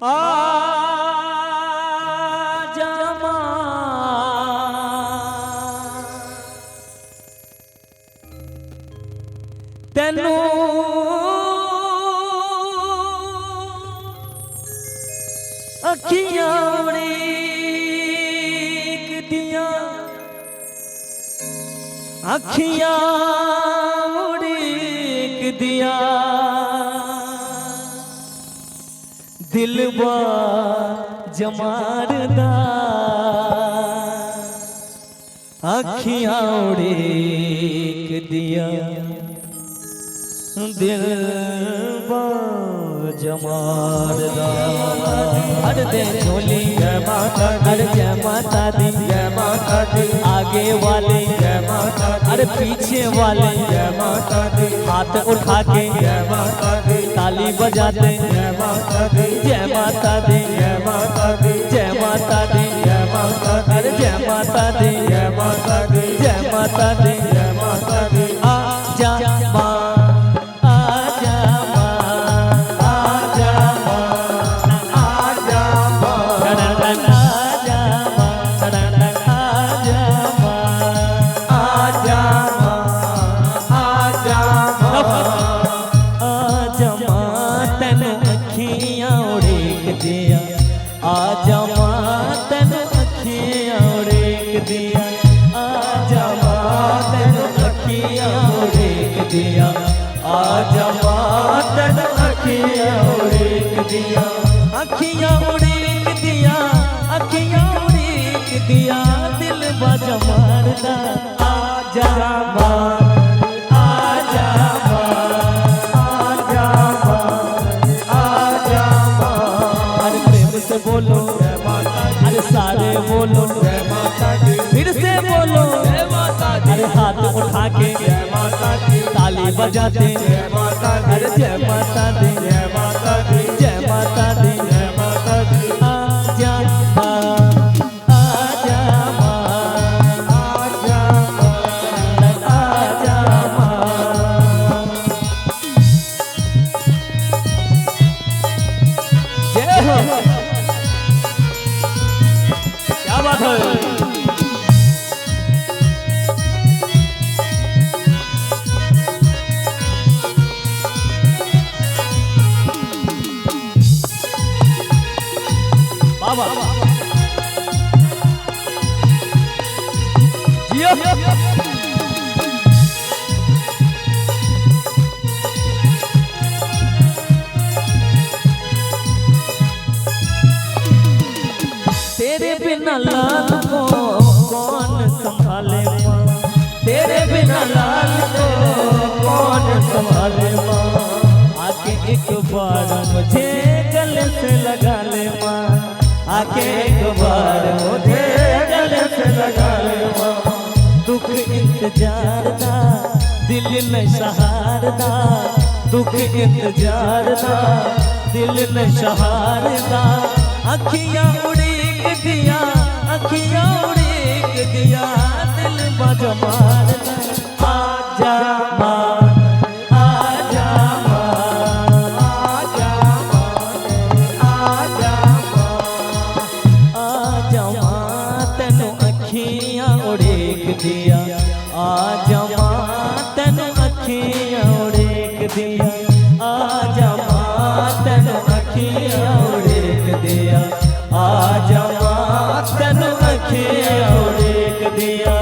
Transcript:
आजा मां तेनू अखियां उड़ीक दियां अखियां उड़ीक दियां दिलवा जमारदा अखियां उड़ीक दिया दिलवा जमारदा हर दे झोली जय माता हर जय माता दी जय माता दी आगे वाले जय माता अरे पीछे वाले जय माता दी हाथ उठा के जय माता दी ताली बजाते जय माता दी जय माता दी जय माता दी जय माता दी जय माता अरे जय माता दी जय माता दी जय माता दी जय माता दी आजा मां आजा मां तेनू अखियां उड़ीक दिया आजा मां तेनू अखियां उड़ीक दिया आजा मां तेनू अखियां उड़ीक दिया अखियां उड़ीक दिया अखियां उड़ीक दिया दिल बाजा मारदा आजा मां आजा मां आजा मां आजा मां अरे प्रेम से बोलो अरे सारे बोलो जय माता दी फिर से बोलो जय माता दी अरे हाथ उठा के जय माता दी ताली बजाते जय माता दी अरे जय माता दी जय माता दी जय माता दी जय माता दी आजा मां आजा मां आजा मां आजा मां जय हो क्या बात है बाबा जियो तेरे बिना लाल को कौन संभाले मां तेरे बिना लाल को कौन संभाले मां आके एक बार मुझे गले से लगा ले मां आके एक बार मुझे गले से लगा ले मां दुख इंतजार दा दिल में सहारदा दुख इंतजार दा दिल में सहारदा अखियां उड़ीक दिया अखियां उड़ीक दिया दिल बाजा मारदा आजा मां आजा मां आजा मां आजा मां आजा मां तेनू अखियां उड़ीक दिया आजा मां तेनू अखियां उड़ीक दिया आजा मां तेनू अखियां उड़ीक दिया आजा मां तेनू अखियां उड़ीक दिया।